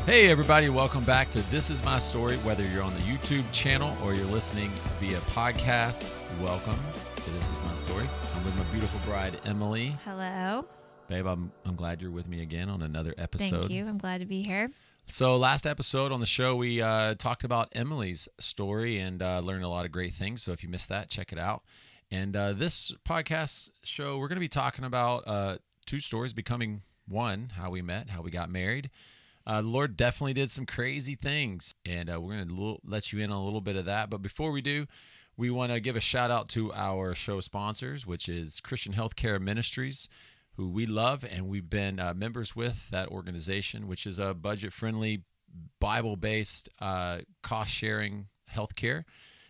Hey everybody, welcome back to This Is My Story. Whether you're on the YouTube channel or you're listening via podcast, welcome to This Is My Story. I'm with my beautiful bride, Emily. Hello. Babe, I'm glad you're with me again on another episode. Thank you. I'm glad to be here. So last episode on the show, we talked about Emily's story and learned a lot of great things. So if you missed that, check it out. And this podcast show, we're going to be talking about two stories becoming one, how we met, how we got married. The Lord definitely did some crazy things, and we're going to let you in on a little bit of that. But before we do, we want to give a shout out to our show sponsors, which is Christian Healthcare Ministries, who we love, and we've been members with that organization, which is a budget-friendly, Bible-based, cost-sharing healthcare.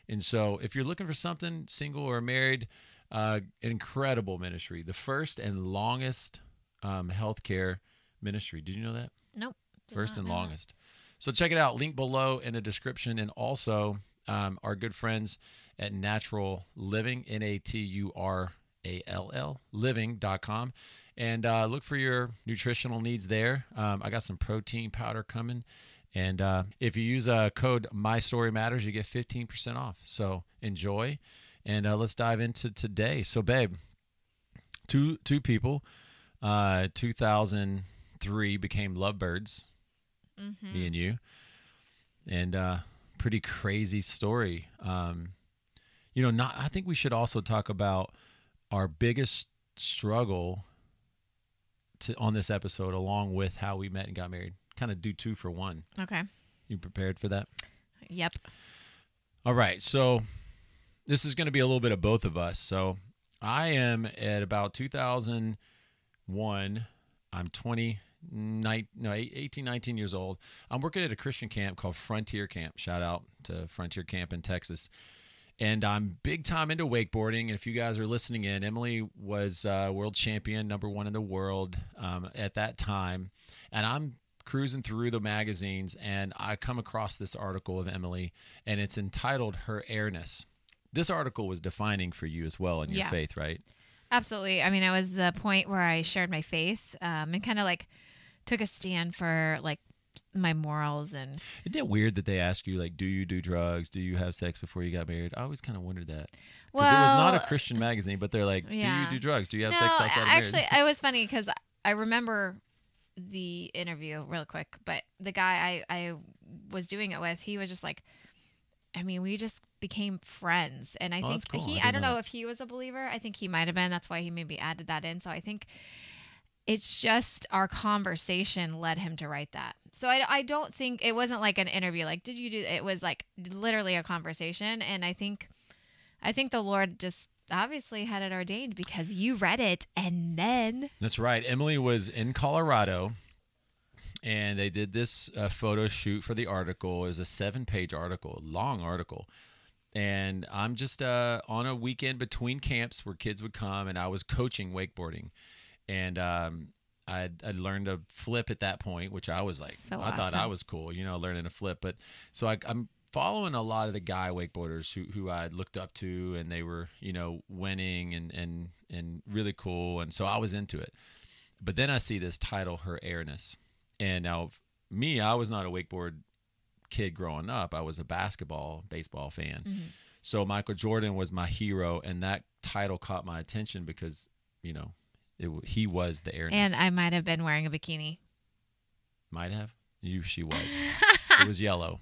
And so if you're looking for something, single or married, incredible ministry. The first and longest healthcare ministry. Did you know that? Nope. First and longest. So check it out. Link below in the description. And also our good friends at Natural Living, Naturall, living.com. And look for your nutritional needs there. I got some protein powder coming. And if you use code MyStoryMatters, you get 15% off. So enjoy. And let's dive into today. So, babe, two people, 2003 became lovebirds. Mm-hmm. Me and you, and pretty crazy story. I think we should also talk about our biggest struggle on this episode, along with how we met and got married. Kind of do two for one. Okay. You prepared for that? Yep. All right. So this is going to be a little bit of both of us. So I am at about 2001. I'm 18, 19 years old. I'm working at a Christian camp called Frontier Camp. Shout out to Frontier Camp in Texas. And I'm big time into wakeboarding. And if you guys are listening in, Emily was world champion, #1 in the world at that time. And I'm cruising through the magazines, and I come across this article of Emily, and it's entitled Her Airness. This article was defining for you as well in your faith, right? Absolutely. I mean, it was the point where I shared my faith and kind of like took a stand for like my morals. And isn't it weird that they ask you, like, do you do drugs? Do you have sex before you got married? I always kind of wondered that. Because it was not a Christian magazine, but they're like, do you do drugs? Do you have sex outside of marriage? Actually, it was funny because I remember the interview real quick, but the guy I was doing it with, he was just like, I mean, we just became friends. And I think cool. I don't know if he was a believer. I think he might have been. That's why he maybe added that in. So I think it's just our conversation led him to write that. So I don't think it wasn't like an interview. Like, did you do? It was like literally a conversation. And I think the Lord just obviously had it ordained because you read it. And then that's right. Emily was in Colorado, and they did this photo shoot for the article. It was a 7-page article, a long article. And I'm just on a weekend between camps where kids would come, and I was coaching wakeboarding. And I'd learned to flip at that point, which I was like, I thought I was cool, learning to flip. But so I'm following a lot of the guy wakeboarders who I looked up to, and they were, winning and really cool. And so I was into it. But then I see this title, Her Airness. And now I was not a wakeboard kid growing up. I was a baseball fan. Mm-hmm. So Michael Jordan was my hero, and that title caught my attention because, he was the Airness. And I might have been wearing a bikini. Might have? She was. It was yellow.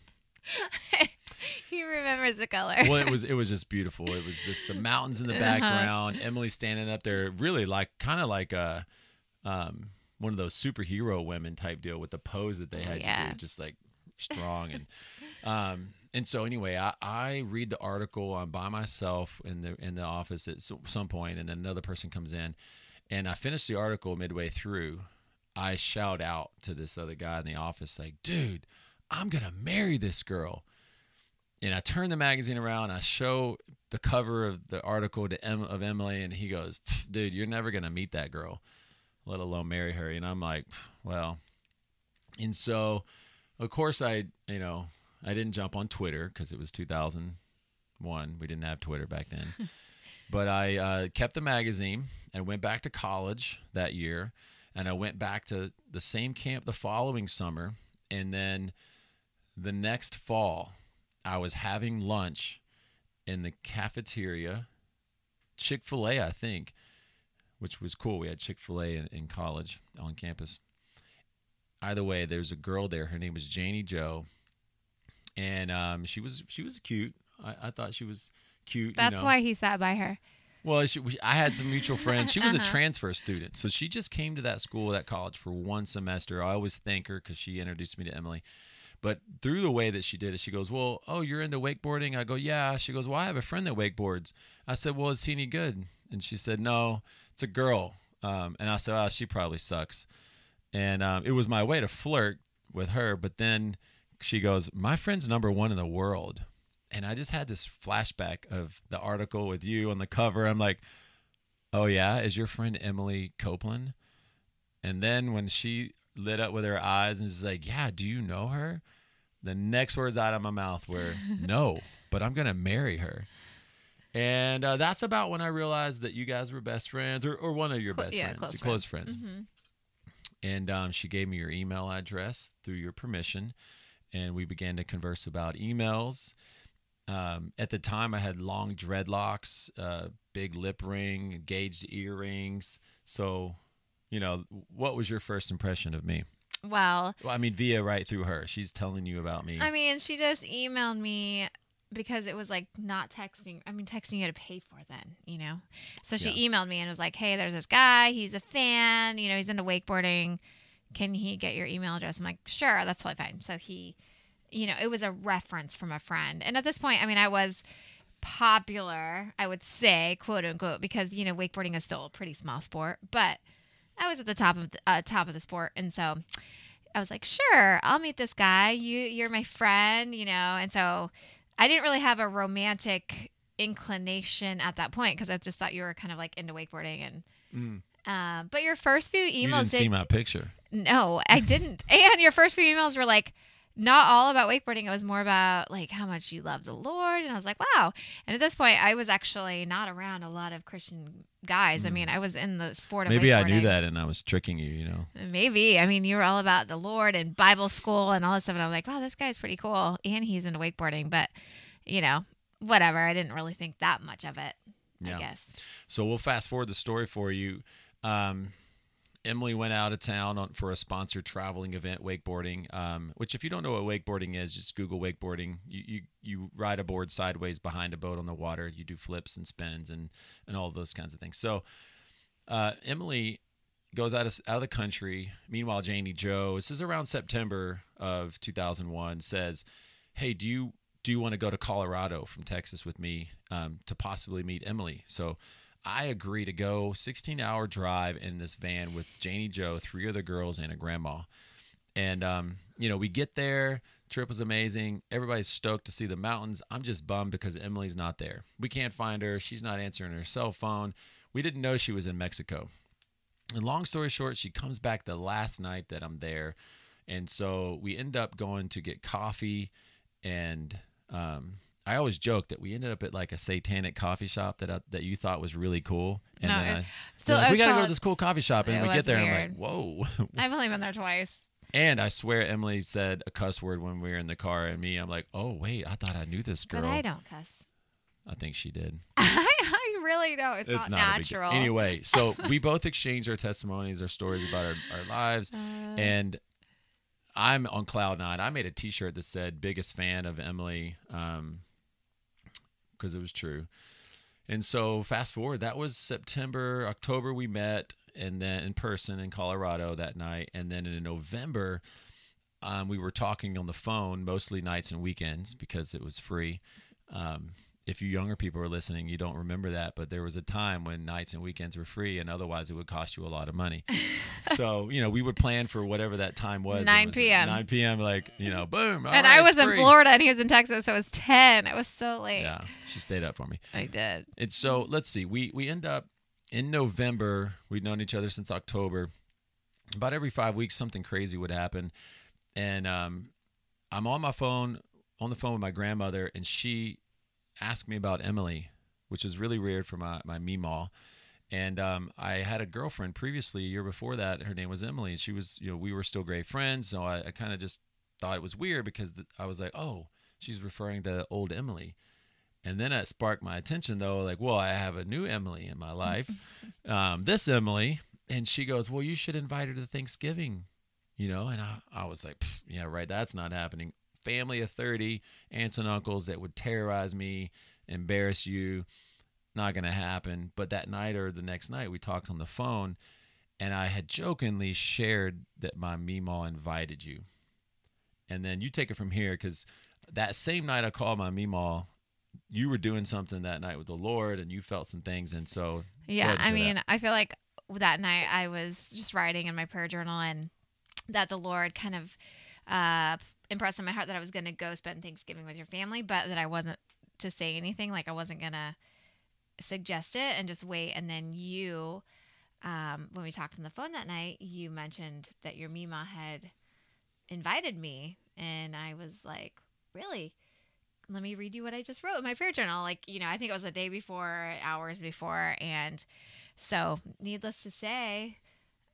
He remembers the color. Well, it was just beautiful. It was just the mountains in the background. Emily standing up there, really kind of like a one of those superhero women type deal with the pose that they had to do, just like strong. And so anyway, I read the article. I'm by myself in the office at some point, and then another person comes in, and I finish the article midway through. I shout out to this other guy in the office, like, dude, I'm going to marry this girl. And I turn the magazine around, I show the cover of the article of Emily, and he goes, dude, you're never going to meet that girl, let alone marry her. And I'm like, well. And so, of course, I didn't jump on Twitter because it was 2001. We didn't have Twitter back then. But I kept the magazine and went back to college that year. And I went back to the same camp the following summer. And then the next fall, I was having lunch in the cafeteria, Chick-fil-A, I think, which was cool. We had Chick-fil-A in college on campus. Either way, there's a girl there. Her name was Janie Joe, and she was cute. I thought she was cute. That's why he sat by her. Well, I had some mutual friends. She was a transfer student, so she just came to that school, that college, for one semester. I always thank her because she introduced me to Emily. But through the way that she did it, she goes, well, oh, you're into wakeboarding? I go, yeah. She goes, well, I have a friend that wakeboards. I said, well, is he any good? And she said, no, it's a girl. And I said, oh, she probably sucks. And it was my way to flirt with her. But then she goes, my friend's #1 in the world. And I just had this flashback of the article with you on the cover. I'm like, oh, yeah, is your friend Emily Copeland? And then when she lit up with her eyes and she's like, yeah, do you know her? The next words out of my mouth were, no, but I'm going to marry her. And that's about when I realized that you guys were best friends, or one of your best friends, close friends. Mm-hmm. And she gave me your email address through your permission, and we began to converse about emails. At the time, I had long dreadlocks, big lip ring, engaged earrings. So, what was your first impression of me? Well, I mean, via right through her. She's telling you about me. I mean, she just emailed me because it was like not texting. I mean, texting you had to pay for then, So she emailed me and was like, hey, there's this guy. He's a fan. He's into wakeboarding. Can he get your email address? I'm like, sure, that's totally fine. So he... it was a reference from a friend. And at this point, I mean, I was popular, I would say, quote unquote, because, wakeboarding is still a pretty small sport, but I was at the top of the sport. And so I was like, sure, I'll meet this guy. You're my friend, and so I didn't really have a romantic inclination at that point because I just thought you were kind of like into wakeboarding. And, but your first few emails you didn't see my picture. No, I didn't. And your first few emails were like, not all about wakeboarding. It was more about like how much you love the Lord. And I was like, wow. And at this point, I was actually not around a lot of Christian guys. I mean, I was in the sport of Maybe wakeboarding. I knew that and I was tricking you, Maybe. I mean, you were all about the Lord and Bible school and all this stuff. And I was like, wow, this guy's pretty cool. And he's into wakeboarding. But, whatever. I didn't really think that much of it, I guess. So we'll fast forward the story for you. Emily went out of town for a sponsored traveling event, wakeboarding, which if you don't know what wakeboarding is, just Google wakeboarding. You ride a board sideways behind a boat on the water. You do flips and spins and all of those kinds of things. So Emily goes out of the country. Meanwhile, Janie Joe, this is around September of 2001, says, hey, do you want to go to Colorado from Texas with me to possibly meet Emily? So I agree to go 16-hour drive in this van with Janie Joe, 3 other girls, and a grandma. And, we get there. Trip was amazing. Everybody's stoked to see the mountains. I'm just bummed because Emily's not there. We can't find her. She's not answering her cell phone. We didn't know she was in Mexico. And long story short, she comes back the last night that I'm there. And so we end up going to get coffee and I always joke that we ended up at like a satanic coffee shop that you thought was really cool. And then we got to go to this cool coffee shop. And we get there and I'm like, whoa. I've only been there twice. And I swear Emily said a cuss word when we were in the car. And I'm like, oh, wait, I thought I knew this girl. But I don't cuss. I think she did. I really don't. It's not natural. Anyway, so we both exchanged our testimonies, our stories about our lives. And I'm on cloud 9. I made a T-shirt that said biggest fan of Emily because it was true. And so fast forward, that was October we met, and then in person in Colorado that night. And then in November, we were talking on the phone, mostly nights and weekends because it was free. If you younger people are listening, you don't remember that, but there was a time when nights and weekends were free, and otherwise it would cost you a lot of money. So, we would plan for whatever that time was. 9 p.m. 9 p.m., boom. And I was in Florida, and he was in Texas, so it was 10. It was so late. Yeah, she stayed up for me. I did. And so, let's see. We end up in November. We'd known each other since October. About every 5 weeks, something crazy would happen. And I'm on the phone with my grandmother, and she asked me about Emily, which is really weird for my meemaw. And I had a girlfriend previously, a year before that. Her name was Emily. And she was, we were still great friends. So I kind of just thought it was weird because I was like, oh, she's referring to old Emily. And then it sparked my attention, though, like, well, I have a new Emily in my life, this Emily. And she goes, well, you should invite her to Thanksgiving, And I was like, yeah, right, that's not happening. Family of 30, aunts and uncles that would terrorize me, embarrass you, not going to happen. But that night or the next night, we talked on the phone, and I had jokingly shared that my Meemaw invited you. And then you take it from here, because that same night I called my Meemaw, you were doing something that night with the Lord, and you felt some things. And so, yeah, I mean, I feel like that night I was just writing in my prayer journal, and that the Lord kind of impressed in my heart that I was going to go spend Thanksgiving with your family, but that I wasn't to say anything. Like, I wasn't going to suggest it and just wait. And then you, when we talked on the phone that night, you mentioned that your Meemaw had invited me, and I was like, really? Let me read you what I just wrote in my prayer journal. Like, I think it was a day before, hours before. And so, needless to say,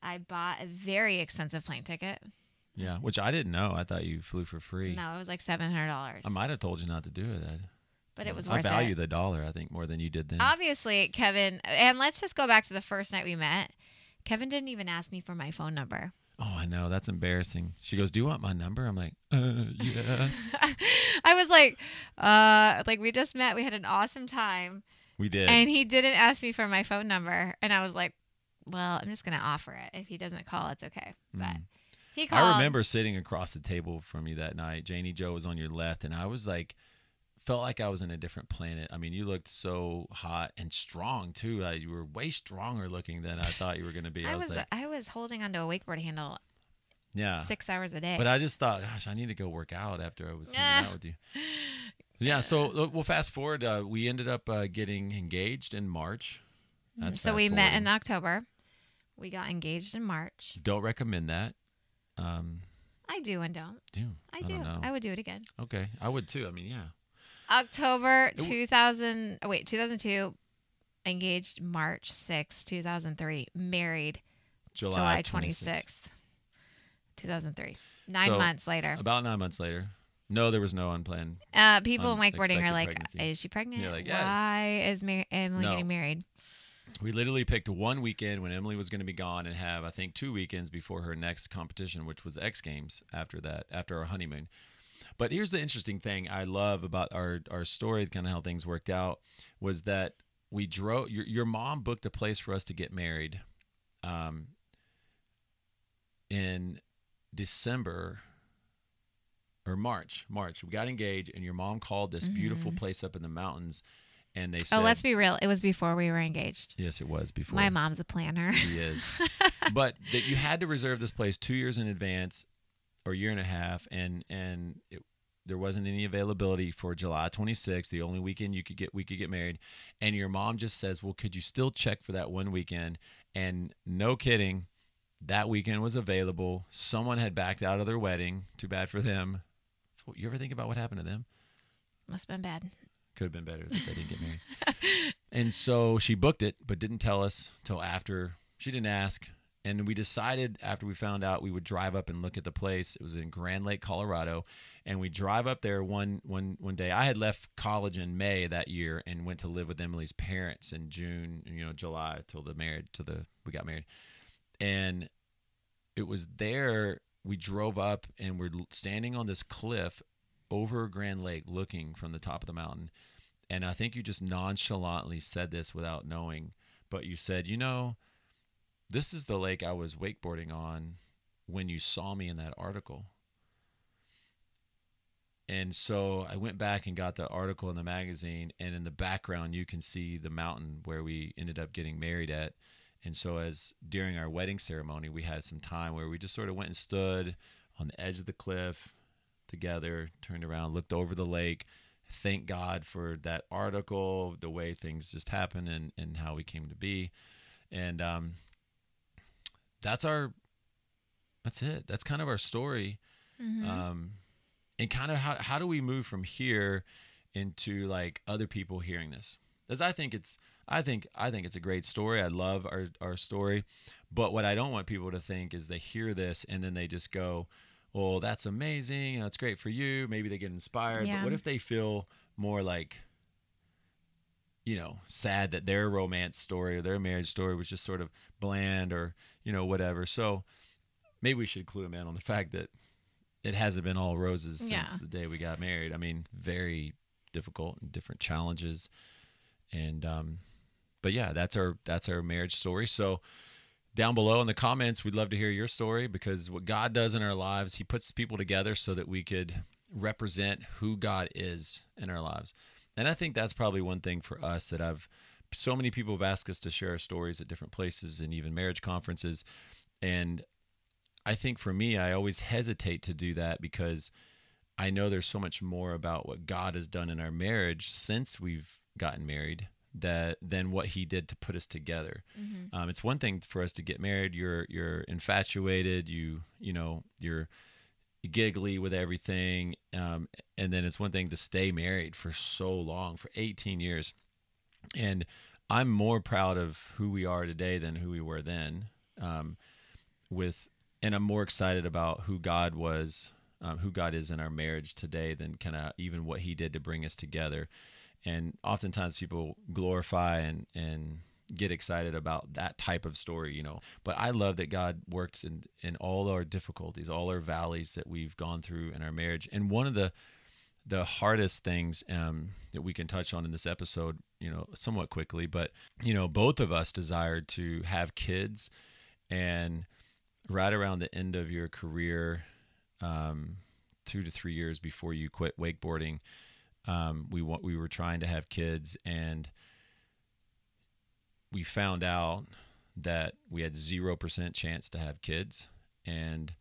I bought a very expensive plane ticket. Yeah, which I didn't know. I thought you flew for free. No, it was like $700. I might have told you not to do it. But it was worth it. I value the dollar, I think, more than you did then. Obviously, Kevin, and let's just go back to the first night we met. Kevin didn't even ask me for my phone number. Oh, I know. That's embarrassing. She goes, do you want my number? I'm like, yes. I was like we just met. We had an awesome time. We did. And he didn't ask me for my phone number. And I was like, well, I'm just going to offer it. If he doesn't call, it's okay. But he called. I remember sitting across the table from you that night. Janie Joe was on your left, and I was like, felt like I was in a different planet. I mean, you looked so hot and strong too. You were way stronger looking than I thought you were going to be. I was holding onto a wakeboard handle. Yeah, 6 hours a day. But I just thought, gosh, I need to go work out after I was hanging out with you. Yeah. So we'll fast forward. We ended up getting engaged in March. So we met in October. We got engaged in March. Don't recommend that. I do and don't. I do. I would do it again. Okay, I would too. I mean, yeah. October 2002, engaged March 6, 2003, married July 26th, 2003. 9 months later. About 9 months later. No, there was no unplanned. People in wakeboarding are like, pregnancy. Is she pregnant? Yeah, like, why is Emily getting married? We literally picked one weekend when Emily was going to be gone and have, I think, 2 weekends before her next competition, which was X Games after our honeymoon. But here's the interesting thing I love about our story, kind of how things worked out, was that we drove. Your mom booked a place for us to get married in December or March. We got engaged, and your mom called this beautiful place up in the mountains, and they said, let's be real. It was before we were engaged. Yes, it was before. My mom's a planner. She is. But that you had to reserve this place 2 years in advance, or a year and a half, and there wasn't any availability for July 26th, the only weekend we could get married. And your mom just says, well, could you still check for that one weekend? And no kidding, that weekend was available. Someone had backed out of their wedding. Too bad for them. You ever think about what happened to them? Must have been bad. Could have been better if they didn't get married. And so she booked it, but didn't tell us till after. She didn't ask. And we decided after we found out we would drive up and look at the place. It was in Grand Lake, Colorado. And we drive up there one day. I had left college in May that year and went to live with Emily's parents in June, July till we got married. And it was there we drove up and we're standing on this cliff over Grand Lake looking from the top of the mountain. And I think you just nonchalantly said this without knowing, but you said, this is the lake I was wakeboarding on when you saw me in that article. And so I went back and got the article in the magazine, and in the background you can see the mountain where we ended up getting married at. And so during our wedding ceremony, we had some time where we just sort of went and stood on the edge of the cliff together, turned around, looked over the lake, thank God for that article, the way things just happened and how we came to be. And that's it. That's kind of our story. Mm-hmm. And kind of how do we move from here into like other people hearing this? Because I think it's a great story. I love our story. But what I don't want people to think is they hear this and then they just go, well, that's amazing. That's great for you. Maybe they get inspired. Yeah. But what if they feel more like, sad that their romance story or their marriage story was just sort of bland or, whatever. So maybe we should clue them in on the fact that it hasn't been all roses since the day we got married. I mean, very difficult and different challenges. And, but yeah, that's our marriage story. So down below in the comments, we'd love to hear your story, because what God does in our lives, he puts people together so that we could represent who God is in our lives. And I think that's probably one thing for us that so many people have asked us to share our stories at different places and even marriage conferences. And I think for me, I always hesitate to do that because I know there's so much more about what God has done in our marriage since we've gotten married than what he did to put us together. Mm-hmm. It's one thing for us to get married. You're infatuated. You're giggly with everything. And then it's one thing to stay married for so long, for 18 years. And I'm more proud of who we are today than who we were then. And I'm more excited about who God was, who God is in our marriage today than kind of even what he did to bring us together. And oftentimes people glorify and get excited about that type of story, But I love that God works in all our difficulties, all our valleys that we've gone through in our marriage. And one of the hardest things that we can touch on in this episode, somewhat quickly, but, both of us desired to have kids. And right around the end of your career, 2 to 3 years before you quit wakeboarding, we were trying to have kids, and we found out that we had 0% chance to have kids. And,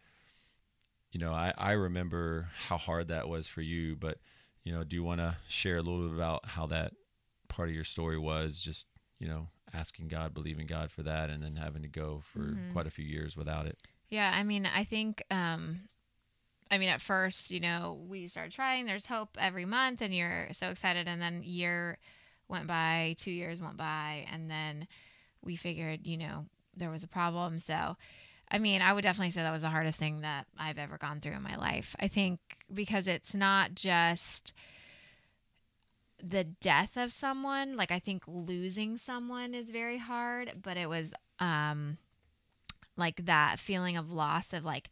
I remember how hard that was for you, but, do you want to share a little bit about how that part of your story was, just, asking God, believing God for that, and then having to go for quite a few years without it? Yeah. I mean, I think, at first, we started trying, there's hope every month and you're so excited. And then year went by, 2 years went by, and then we figured, there was a problem. So, I would definitely say that was the hardest thing that I've ever gone through in my life. I think because it's not just the death of someone. Like, I think losing someone is very hard, but it was, like that feeling of loss of like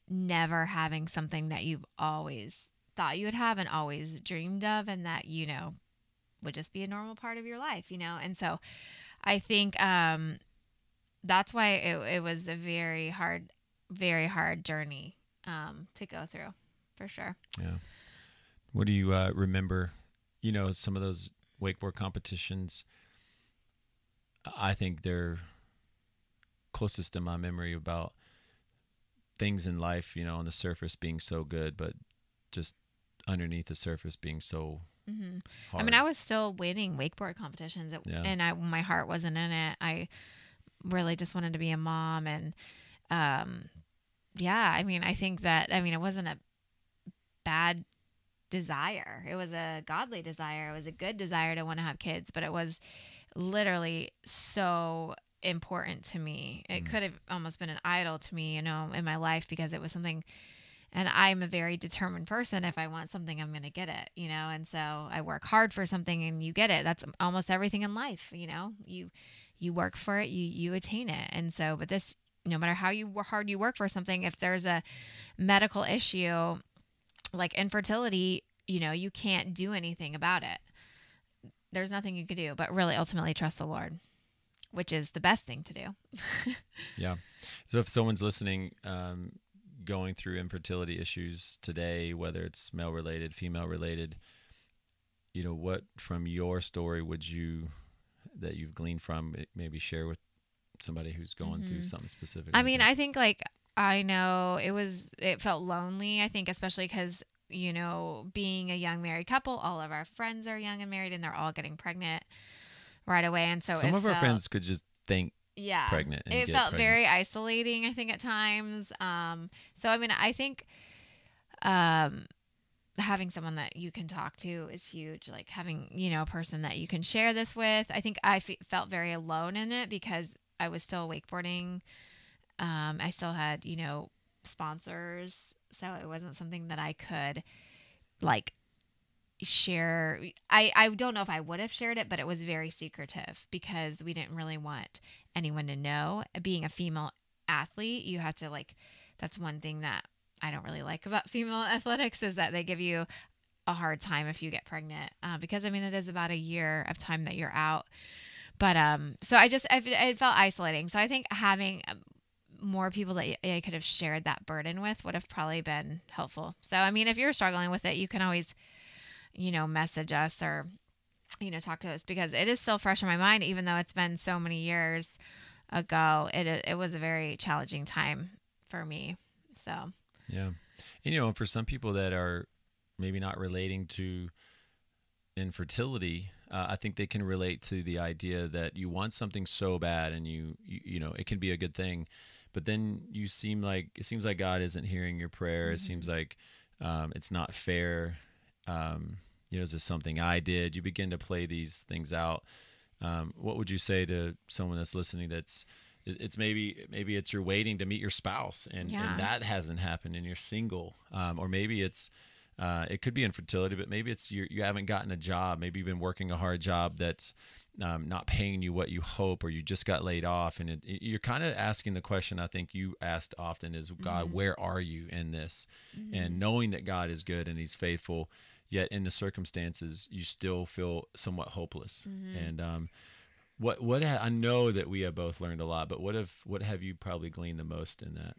never having something that you've always thought you would have and always dreamed of, and that, would just be a normal part of your life, And so I think that's why it was a very hard journey to go through, for sure. Yeah. What do you remember, some of those wakeboard competitions? I think they're closest to my memory about things in life, on the surface being so good, but just underneath the surface being so hard. I was still winning wakeboard competitions, and my heart wasn't in it. I really just wanted to be a mom, and I think that it wasn't a bad desire. It was a godly desire. It was a good desire to want to have kids, but it was literally so important to me. It could have almost been an idol to me, in my life, because it was something, and I'm a very determined person. If I want something, I'm going to get it, and so I work hard for something and you get it. That's almost everything in life. You work for it, you attain it. And so, but this, no matter how hard you work for something, if there's a medical issue like infertility, you can't do anything about it. There's nothing you can do, but really ultimately trust the Lord, which is the best thing to do. Yeah. So if someone's listening, going through infertility issues today, whether it's male related, female related, what from your story that you've gleaned from it, maybe share with somebody who's going through something specific? I think I know it felt lonely. I think especially because, being a young married couple, all of our friends are young and married, and they're all getting pregnant right away. And so some of our friends could just think pregnant. And it felt very isolating, I think, at times. So, I think having someone that you can talk to is huge. Like having, a person that you can share this with. I think I felt very alone in it because I was still wakeboarding. I still had, sponsors So it wasn't something that I could like share. I don't know if I would have shared it, but it was very secretive because we didn't really want anyone to know. Being a female athlete, you have to like, that's one thing that I don't really like about female athletics is that they give you a hard time if you get pregnant, because I mean, it is about a year of time that you're out. But so it felt isolating. So I think having more people that I could have shared that burden with would have probably been helpful. So I mean, if you're struggling with it, you can always, message us or, talk to us, because it is still fresh in my mind, even though it's been so many years ago. It was a very challenging time for me. So yeah, and for some people that are maybe not relating to infertility, I think they can relate to the idea that you want something so bad, and you it can be a good thing, but then it seems like God isn't hearing your prayer. Mm-hmm. It seems like it's not fair. Is this something I did? You begin to play these things out. What would you say to someone that's listening? It's maybe it's you're waiting to meet your spouse, and that hasn't happened, and you're single, or maybe it's it could be infertility, but maybe it's you haven't gotten a job. Maybe you've been working a hard job that's not paying you what you hope, or you just got laid off, and you're kind of asking the question I think you asked often is, God, mm-hmm. where are you in this? Mm-hmm. And knowing that God is good and He's faithful, yet in the circumstances you still feel somewhat hopeless. Mm-hmm. And what I know that we have both learned a lot, but what have you probably gleaned the most in that?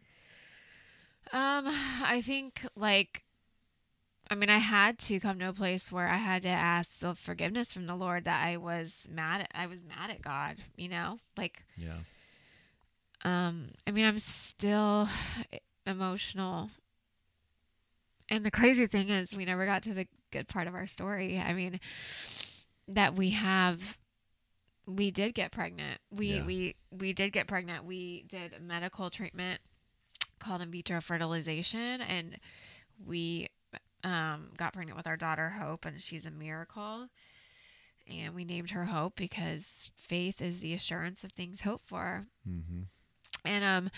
I think I had to come to a place where I had to ask the forgiveness from the Lord that I was mad at God, Yeah. I'm still emotional. And the crazy thing is we never got to the good part of our story. That we did get pregnant. We did get pregnant. We did medical treatment called in vitro fertilization, and we got pregnant with our daughter Hope, and she's a miracle. And we named her Hope because faith is the assurance of things hoped for. Mm-hmm. And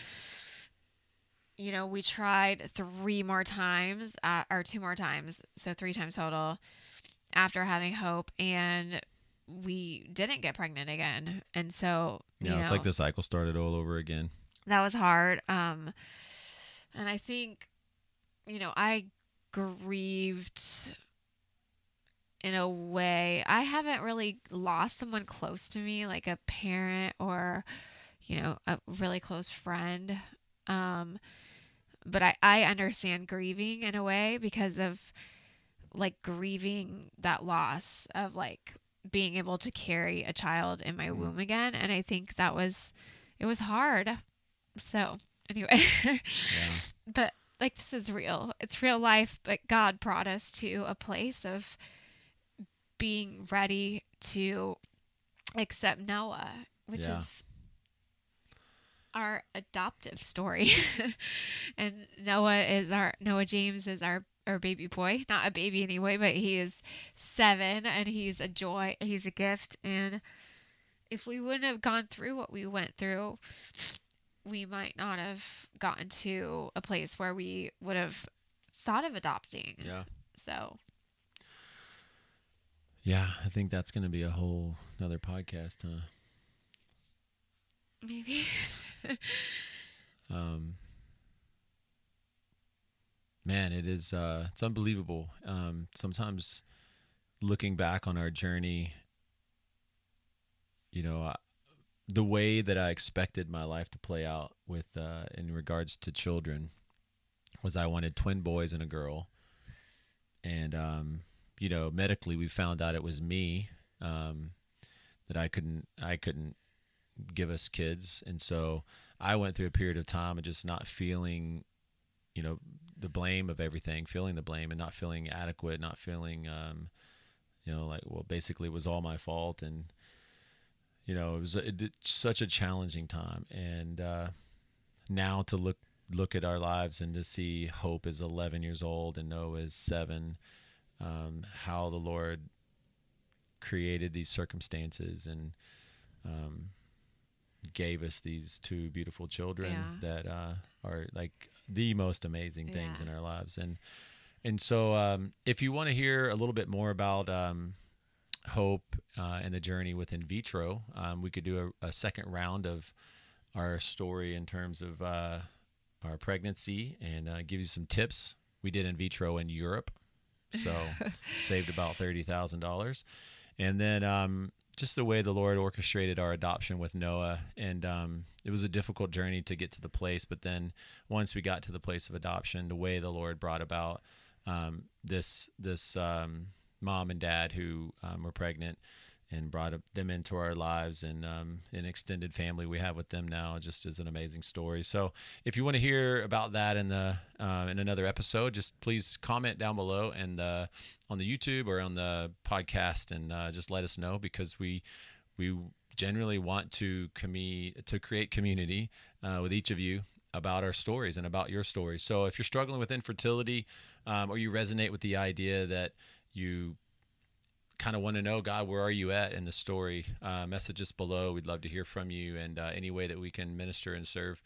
we tried 3 more times, or 2 more times, so 3 times total, after having Hope, and we didn't get pregnant again. And so it's like the cycle started all over again. That was hard. And I think I grieved in a way. I haven't really lost someone close to me, like a parent or a really close friend, but I understand grieving in a way because of grieving that loss of being able to carry a child in my womb again. And I think it was hard. So anyway, yeah. But this is real. It's real life, but God brought us to a place of being ready to accept Noah, which is our adoptive story. And Noah James is our baby boy, not a baby anyway, but he is 7 and he's a joy. He's a gift. And if we wouldn't have gone through what we went through, we might not have gotten to a place where we would have thought of adopting. Yeah. So. Yeah, I think that's going to be a whole another podcast, huh? Maybe. Man, it is, it's unbelievable. Sometimes looking back on our journey, the way that I expected my life to play out with, in regards to children, was I wanted twin boys and a girl. And, medically we found out it was me, that I couldn't give us kids. And so I went through a period of time of just not feeling, the blame of everything, feeling the blame and not feeling adequate, not feeling, basically it was all my fault. And, it was such a challenging time. And now to look at our lives and to see Hope is 11 years old and Noah is 7, how the Lord created these circumstances. And gave us these two beautiful children that are like the most amazing things in our lives. And so if you want to hear a little bit more about hope and the journey with in vitro, we could do a second round of our story in terms of our pregnancy and give you some tips. We did in vitro in Europe, so saved about $30,000. And then just the way the Lord orchestrated our adoption with Noah. And it was a difficult journey to get to the place. But then once we got to the place of adoption, the way the Lord brought about this mom and dad who were pregnant and brought them into our lives, and an extended family we have with them now just is an amazing story. So if you want to hear about that in another episode, just please comment down below and on the YouTube or on the podcast, and just let us know, because we generally want to create community with each of you about our stories and about your stories. So if you're struggling with infertility, or you resonate with the idea that you kind of want to know, God, where are you at in the story, message us below. We'd love to hear from you, and any way that we can minister and serve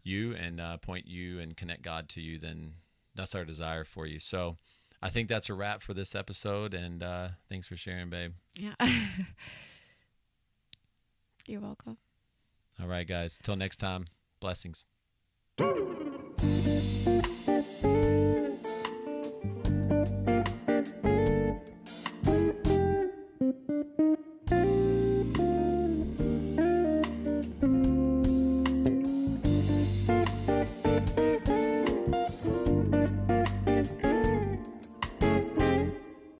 you and point you and connect God to you, then that's our desire for you. So I think that's a wrap for this episode, and thanks for sharing, babe. Yeah. You're welcome. All right, guys. Till next time, blessings.